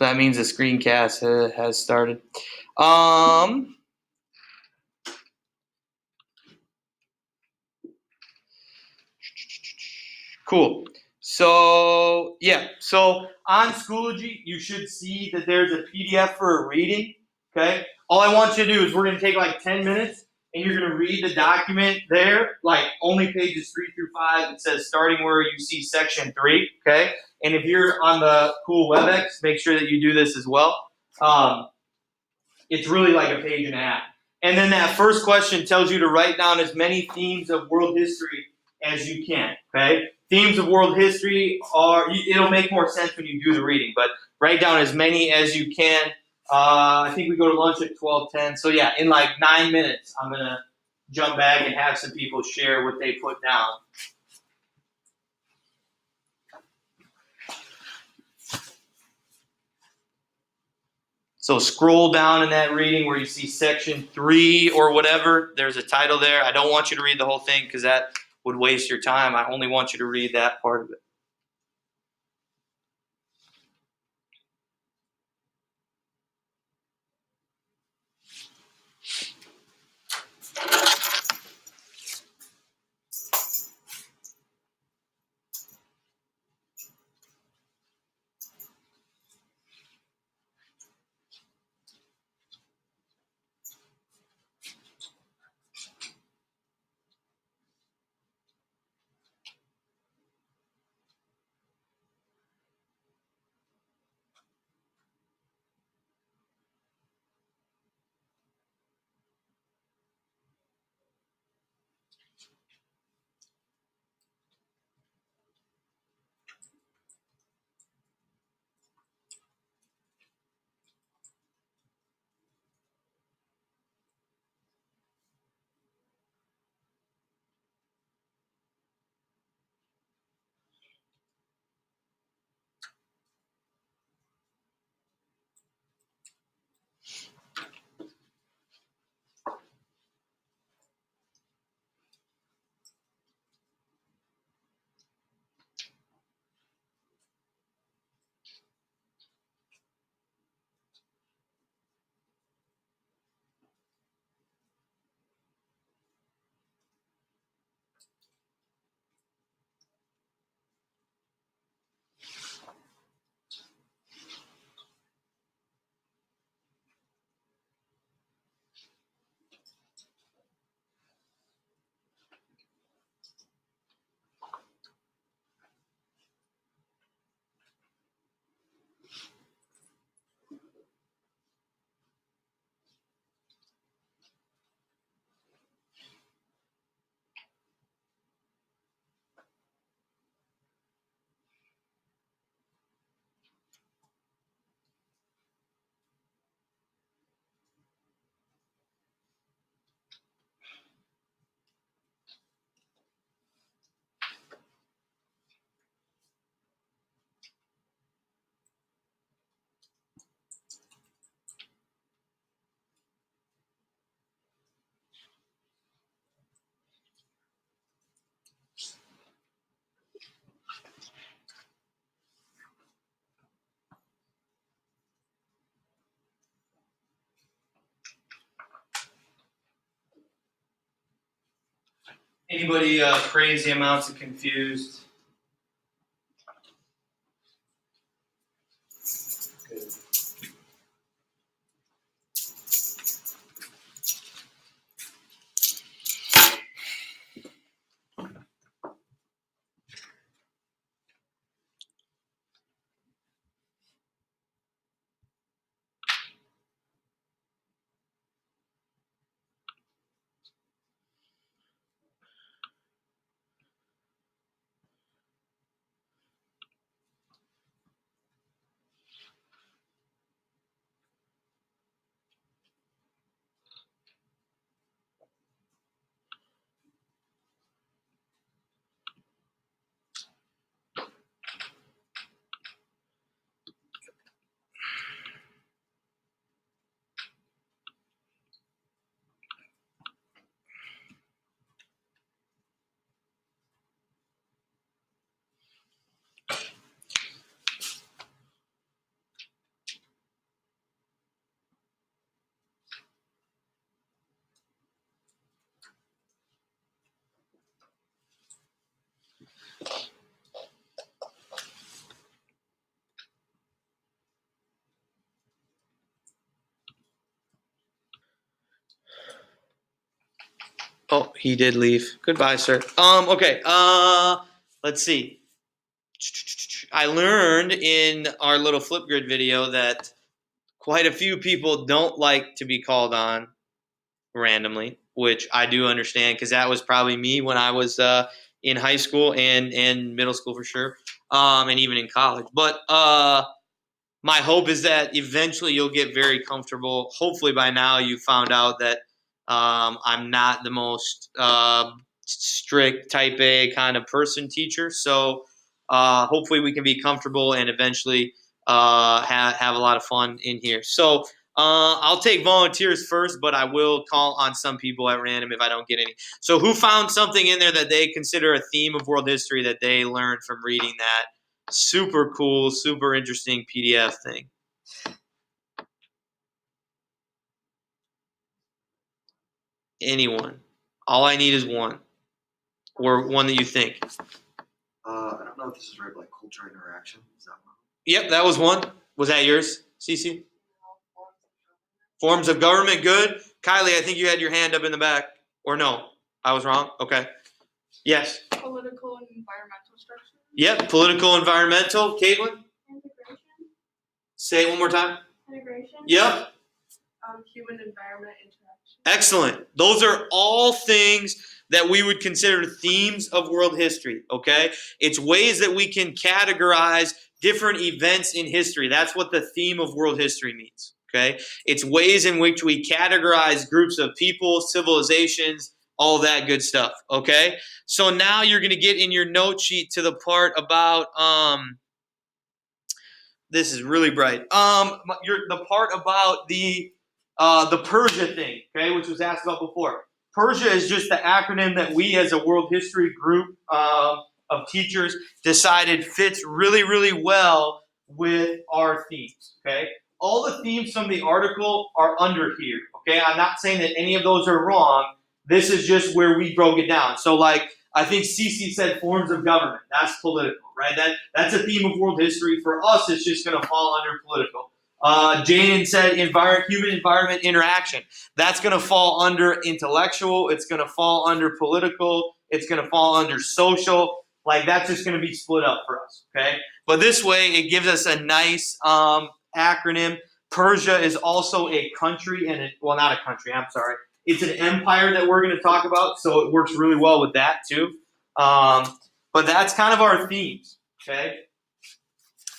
So that means the screencast has started. Um, cool. So yeah, so on Schoology, you should see that there's a PDF for a reading. Okay. All I want you to do is we're going to take like 10 minutes and you're going to read the document there, like only pages 3 through 5. It says starting where you see section 3. Okay. And if you're on the cool WebEx, make sure that you do this as well. It's really like a page and a half. And then that first question tells you to write down as many themes of world history as you can. Okay. Themes of world history it'll make more sense when you do the reading, but write down as many as you can. I think we go to lunch at 12:10. So yeah, in like 9 minutes, I'm going to jump back and have some people share what they put down. So scroll down in that reading where you see section 3 or whatever. There's a title there. I don't want you to read the whole thing because that would waste your time. I only want you to read that part of it. Anybody crazy amounts of confused? Good. Oh, he did leave. Goodbye, sir. Okay. Let's see. I learned in our little Flipgrid video that quite a few people don't like to be called on randomly, which I do understand because that was probably me when I was in high school and middle school for sure, and even in college. But my hope is that eventually you'll get very comfortable. Hopefully by now you found out that I'm not the most strict type A kind of person teacher. So hopefully we can be comfortable and eventually have a lot of fun in here. So I'll take volunteers first, but I will call on some people at random if I don't get any. So who found something in there that they consider a theme of world history that they learned from reading that super cool, super interesting PDF thing? Anyone. All I need is one. Or one that you think. I don't know if this is right, but like culture interaction. Is that one? Yep, that was one. Was that yours, Cece? Forms of government, good. Kylie, I think you had your hand up in the back. Or no, I was wrong. Okay. Yes. Political and environmental structure. Yep, political, environmental. Caitlin? Integration. Say it one more time. Integration. Yep. Human environment interaction. Excellent. Those are all things that we would consider themes of world history, okay? It's ways that we can categorize different events in history. That's what the theme of world history means, okay? It's ways in which we categorize groups of people, civilizations, all that good stuff, okay? So now you're going to get in your note sheet to the part about this is really bright. The part about the Persia thing, okay, which was asked about before. Persia is just the acronym that we as a world history group of teachers decided fits really, really well with our themes, okay? All the themes from the article are under here, okay? I'm not saying that any of those are wrong. This is just where we broke it down. So, like, I think Cece said forms of government. That's political, right? That's a theme of world history. For us, it's just going to fall under political. Jaden said human environment interaction. That's going to fall under intellectual. It's going to fall under political. It's going to fall under social. Like, that's just going to be split up for us, okay? But this way, it gives us a nice acronym. Persia is also a country, well, not a country, I'm sorry. It's an empire that we're going to talk about, so it works really well with that too. But that's kind of our themes, okay?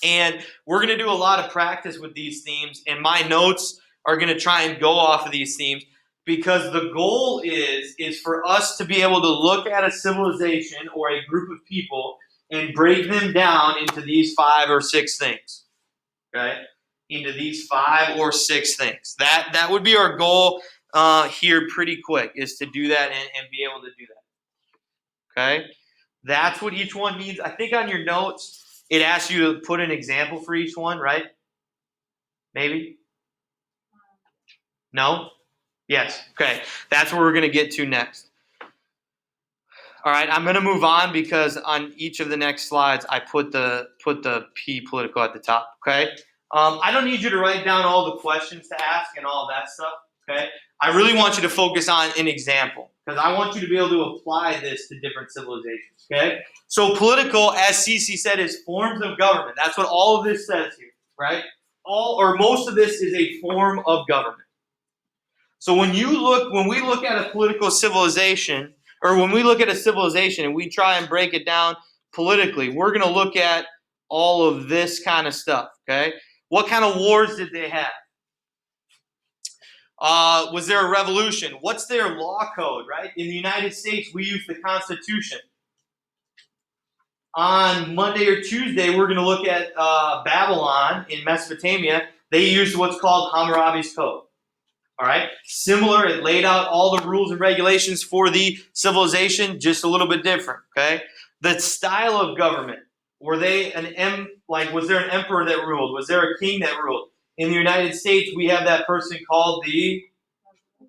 And we're going to do a lot of practice with these themes, and my notes are going to try and go off of these themes because the goal is for us to be able to look at a civilization or a group of people and break them down into these 5 or 6 things, okay? Into these 5 or 6 things. That would be our goal here pretty quick, is to do that and be able to do that. Okay? That's what each one means. I think on your notes, it asks you to put an example for each one, right? Maybe? No? Yes. Okay. That's what we're going to get to next. All right, I'm going to move on because on each of the next slides, I put the P political at the top, okay? I don't need you to write down all the questions to ask and all that stuff, okay? I really want you to focus on an example because I want you to be able to apply this to different civilizations, okay? So political, as Cece said, is forms of government. That's what all of this says here, right? Most of this is a form of government. So when we look at a political civilization, or when we look at a civilization and we try and break it down politically, we're going to look at all of this kind of stuff, okay? What kind of wars did they have? Was there a revolution? What's their law code, right? In the United States, we use the Constitution. On Monday or Tuesday, we're going to look at Babylon in Mesopotamia. They used what's called Hammurabi's Code. All right, similar. It laid out all the rules and regulations for the civilization, just a little bit different. Okay, the style of government. Was there an emperor that ruled? Was there a king that ruled? In the United States, we have that person called the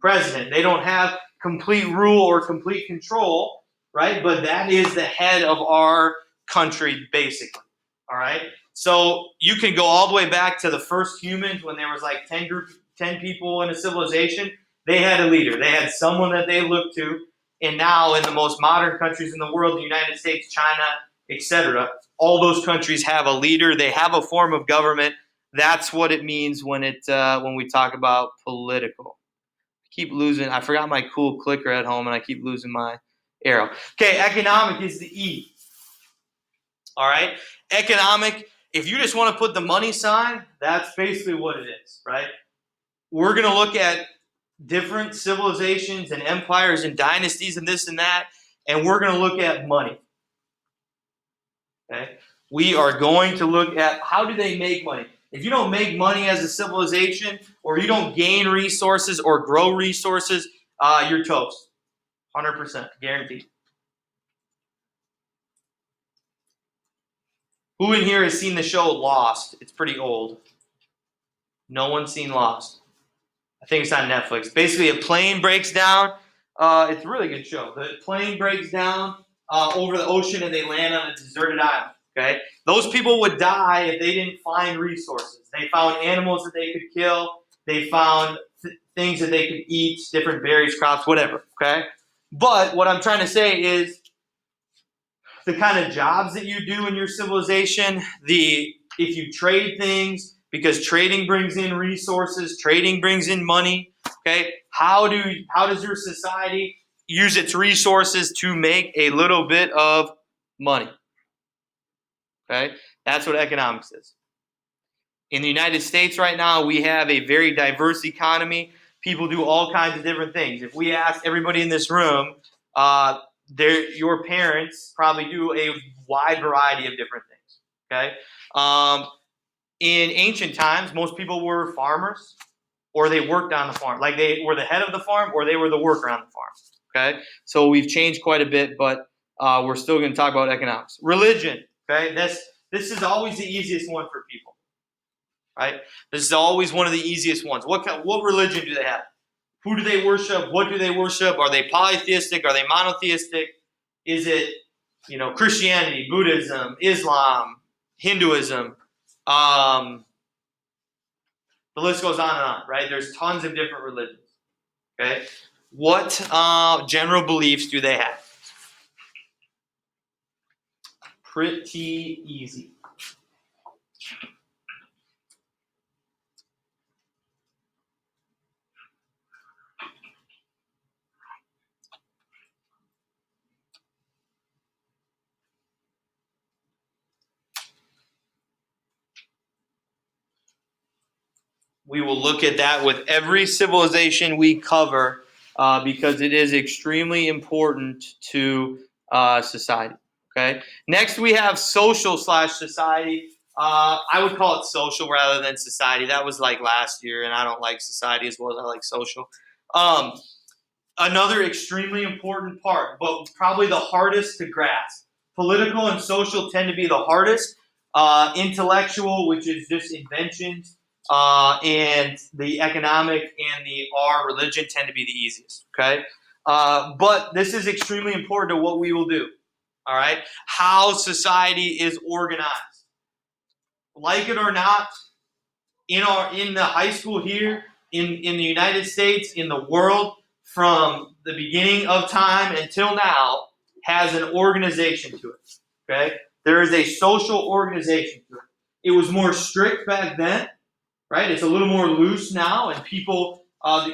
president. They don't have complete rule or complete control, right? But that is the head of our country, basically. All right, so you can go all the way back to the first humans when there was like 10 people in a civilization. They had a leader. They had someone that they looked to, And now in the most modern countries in the world, the United States, China, etc., all those countries have a leader. They have a form of government. That's what it means when we talk about political. Keep losing. I forgot my cool clicker at home, and I keep losing my arrow. Okay, economic is the E. All right, economic. If you just want to put the money sign, that's basically what it is, right? We're going to look at different civilizations and empires and dynasties and this and that, and we're going to look at money. Okay, we are going to look at how do they make money. If you don't make money as a civilization, or you don't gain resources or grow resources, you're toast. 100%, guaranteed. Who in here has seen the show Lost? It's pretty old. No one's seen Lost. I think it's on Netflix. Basically, a plane breaks down. It's a really good show. The plane breaks down over the ocean and they land on a deserted island. Okay, those people would die if they didn't find resources. They found animals that they could kill. They found things that they could eat, different berries, crops, whatever. Okay, but what I'm trying to say is the kind of jobs that you do in your civilization, if you trade things, because trading brings in resources, trading brings in money. Okay, how does your society use its resources to make a little bit of money? Okay, that's what economics is. In the United States right now, we have a very diverse economy. People do all kinds of different things. If we ask everybody in this room, your parents probably do a wide variety of different things. Okay, in ancient times, most people were farmers, or they worked on the farm. Like they were the head of the farm, or they were the worker on the farm. Okay, so we've changed quite a bit, but we're still going to talk about economics. Religion. Okay, this is always the easiest one for people. Right? This is always one of the easiest ones. What religion do they have? Who do they worship? What do they worship? Are they polytheistic? Are they monotheistic? Is it, Christianity, Buddhism, Islam, Hinduism? The list goes on and on, right? There's tons of different religions. Okay, what general beliefs do they have? Pretty easy. We will look at that with every civilization we cover because it is extremely important to society. Okay. Next, we have social/society. I would call it social rather than society. That was like last year, and I don't like society as well as I like social. Another extremely important part, but probably the hardest to grasp. Political and social tend to be the hardest. Intellectual, which is just inventions, and the economic and the religion tend to be the easiest. Okay, but this is extremely important to what we will do. All right, how society is organized. Like it or not, in the high school here, in the United States, in the world, from the beginning of time until now, has an organization to it. Okay, there is a social organization to it. It was more strict back then, right? It's a little more loose now, and people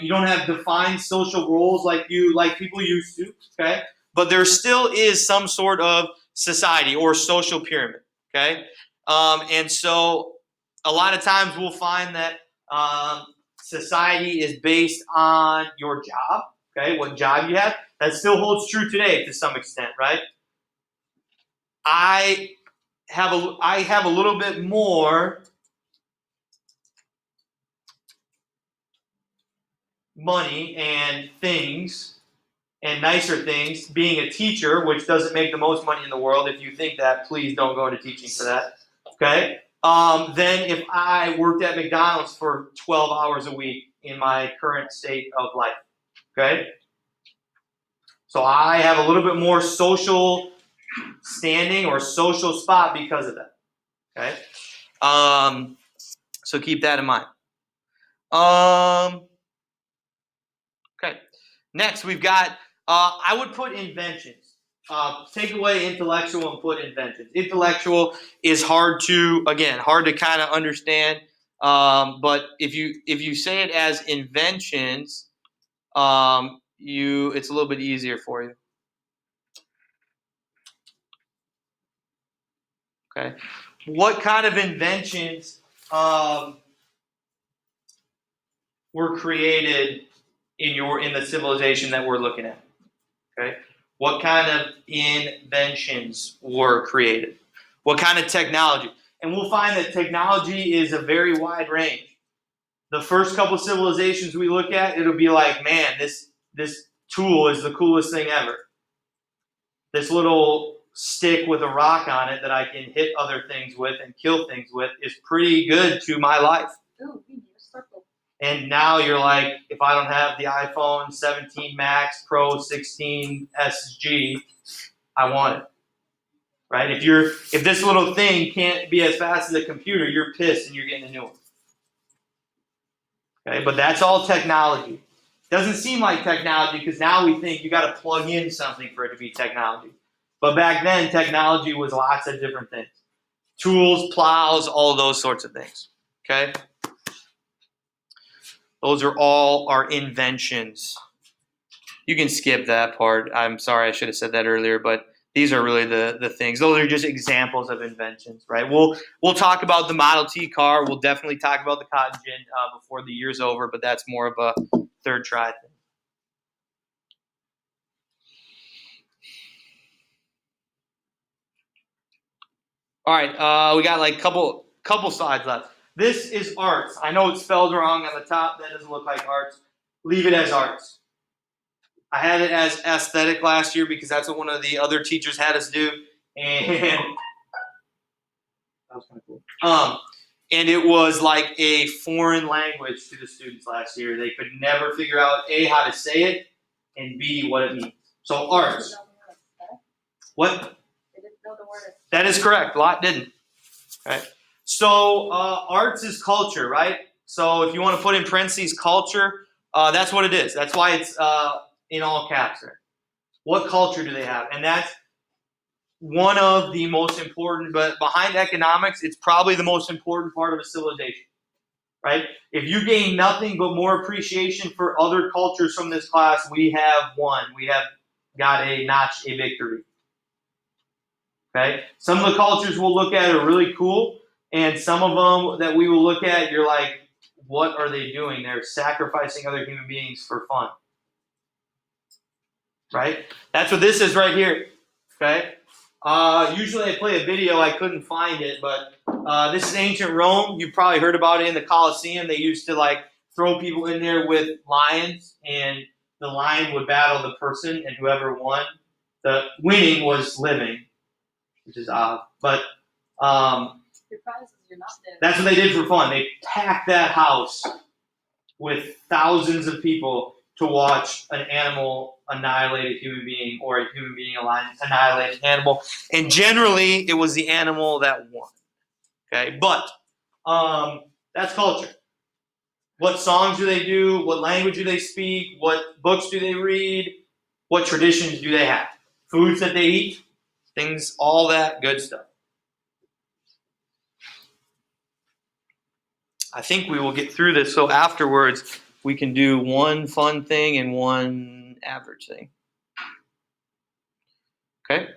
you don't have defined social roles like people used to. Okay, but there still is some sort of society or social pyramid. Okay, and so a lot of times we'll find that society is based on your job. Okay, what job you have. That still holds true today to some extent, right? I have a little bit more money and things and nicer things being a teacher, which doesn't make the most money in the world. If you think that, please don't go into teaching for that. Okay? Then if I worked at McDonald's for 12 hours a week in my current state of life. Okay? So I have a little bit more social standing or social spot because of that. Okay? So keep that in mind. Okay. Next, we've got I would put inventions. Take away intellectual and put inventions. Intellectual is hard to kind of understand. But if you say it as inventions, it's a little bit easier for you. Okay, what kind of inventions were created in the civilization that we're looking at? Okay, what kind of inventions were created? What kind of technology? And we'll find that technology is a very wide range. The first couple civilizations we look at, it'll be like, man, this tool is the coolest thing ever. This little stick with a rock on it that I can hit other things with and kill things with is pretty good to my life. Ooh, we need a circle. And now you're like, if I don't have the iPhone 17 Max Pro 16 SG, I want it. Right? If this little thing can't be as fast as a computer, you're pissed and you're getting a new one. Okay, but that's all technology. Doesn't seem like technology because now we think you got to plug in something for it to be technology. But back then, technology was lots of different things. Tools, plows, all of those sorts of things. Okay? Those are all our inventions. You can skip that part. I'm sorry, I should have said that earlier, but these are really the things. Those are just examples of inventions, right? We'll talk about the Model T car. We'll definitely talk about the cotton gin before the year's over, but that's more of a third try thing. All right, we got like couple slides left. This is arts. I know it's spelled wrong on the top. That doesn't look like arts. Leave it as arts. I had it as aesthetic last year because that's what one of the other teachers had us do, and that was kind of cool. And it was like a foreign language to the students last year. They could never figure out A, how to say it, and B, what it means. So arts. What? They didn't know the word. That is correct. A lot didn't. Right. So arts is culture, right? So if you want to put in parentheses culture, that's what it is. That's why it's in all caps there. What culture do they have? And that's one of the most important, but behind economics, it's probably the most important part of a civilization, right? If you gain nothing but more appreciation for other cultures from this class, we have won. We have got a victory. Okay? Some of the cultures we'll look at are really cool, and some of them that we will look at, you're like, what are they doing? They're sacrificing other human beings for fun. Right? That's what this is right here. Okay? Usually I play a video, I couldn't find it, but this is ancient Rome. You probably heard about it in the Colosseum. They used to like throw people in there with lions, and the lion would battle the person, and whoever won, the winning was living, which is odd. But Your prize is you're not dead. that's what they did for fun. They packed that house with thousands of people to watch an animal annihilate a human being, or a human being annihilate an animal. And generally, it was the animal that won. Okay, but that's culture. What songs do they do? What language do they speak? What books do they read? What traditions do they have? Foods that they eat? Things, all that good stuff. I think we will get through this, so afterwards we can do one fun thing and one average thing. Okay?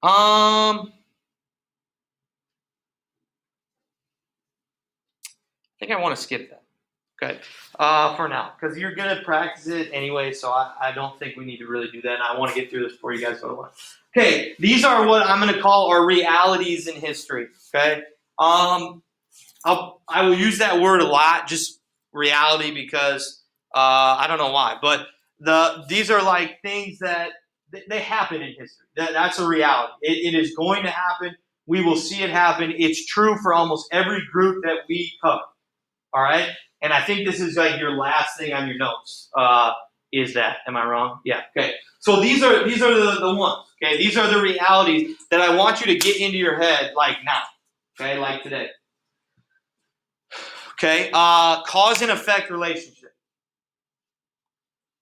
I think I want to skip that. Okay? For now, because you're going to practice it anyway, so I don't think we need to really do that, and I want to get through this before you guys go to lunch. Okay, these are what I'm going to call our realities in history. Okay? I will use that word a lot, just reality, because I don't know why, but these are like things that they happen in history. That's a reality. It is going to happen. We will see it happen. It's true for almost every group that we cover. All right? And I think this is like your last thing on your notes. Is that? Am I wrong? Yeah. Okay. So these are the ones. Okay. These are the realities that I want you to get into your head like now. Okay. Like today. Okay. Cause and effect relationship.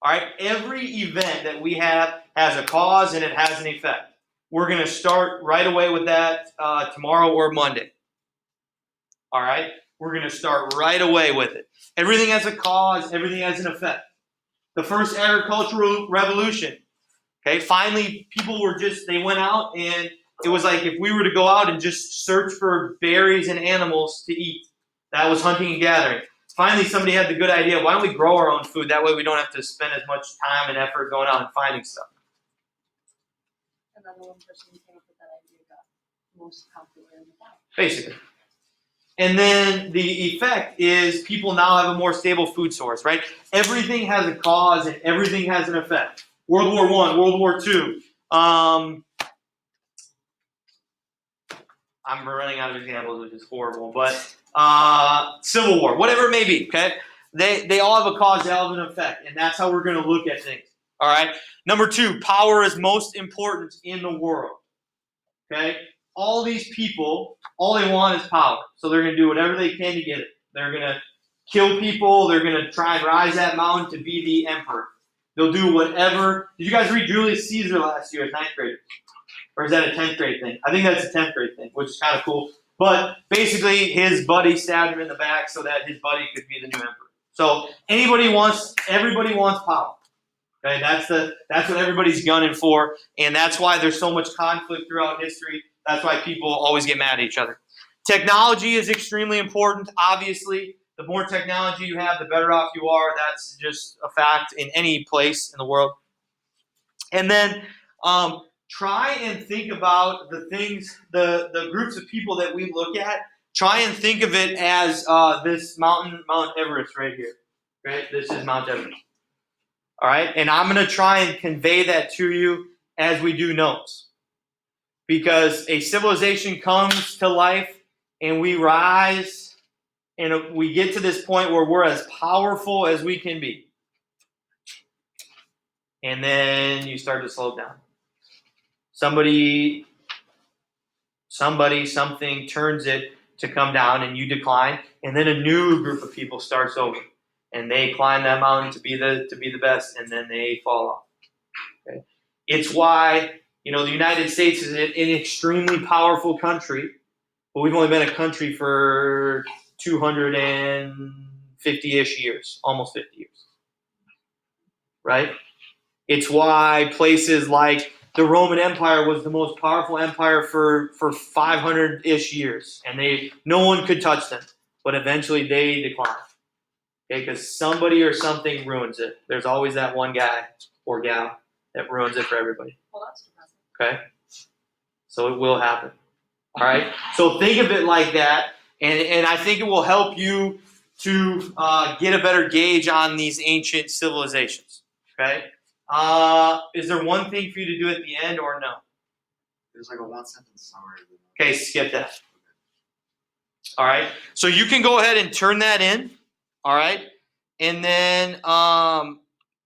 All right, every event that we have has a cause and it has an effect. We're going to start right away with that tomorrow or Monday. All right, we're going to start right away with it. Everything has a cause, everything has an effect. The first agricultural revolution. Okay, finally, people they went out, and it was like if we were to go out and just search for berries and animals to eat. That was hunting and gathering. Finally, somebody had the good idea, why don't we grow our own food? That way we don't have to spend as much time and effort going out and finding stuff. And then the one person who came up with that idea got most popular in the town. Basically. And then the effect is people now have a more stable food source, right? Everything has a cause and everything has an effect. World War I, World War II. I'm running out of examples, which is horrible, but Civil War, whatever it may be, okay? They all have a cause, they all have an effect, and that's how we're going to look at things, all right? Number 2, power is most important in the world, okay? All these people, all they want is power, so they're going to do whatever they can to get it. They're going to kill people, they're going to try and rise that mountain to be the emperor. They'll do whatever. Did you guys read Julius Caesar last year as 9th graders? Or is that a 10th grade thing? I think that's a 10th grade thing, which is kind of cool. But basically, his buddy stabbed him in the back so that his buddy could be the new emperor. So everybody wants power. Okay, that's what everybody's gunning for, and that's why there's so much conflict throughout history. That's why people always get mad at each other. Technology is extremely important. Obviously, the more technology you have, the better off you are. That's just a fact in any place in the world. And then try and think about the things, the groups of people that we look at. Try and think of it as this mountain, Mount Everest right here. Right? This is Mount Everest. All right? And I'm going to try and convey that to you as we do notes. Because a civilization comes to life and we rise and we get to this point where we're as powerful as we can be. And then you start to slow down. Something turns it to come down and you decline, and then a new group of people starts over, and they climb that mountain to be the best, and then they fall off. Okay? It's why the United States is an extremely powerful country, but we've only been a country for 250-ish years, almost 50 years. Right? It's why places like the Roman Empire was the most powerful empire for 500-ish years, and no one could touch them. But eventually they declined, okay? Because somebody or something ruins it. There's always that one guy or gal that ruins it for everybody. Well, that's depressing. Okay, so it will happen. All right. So think of it like that, and I think it will help you to get a better gauge on these ancient civilizations. Okay. Is there one thing for you to do at the end or no? There's like a 1-sentence summary. Okay, skip that. All right. So you can go ahead and turn that in. All right. And then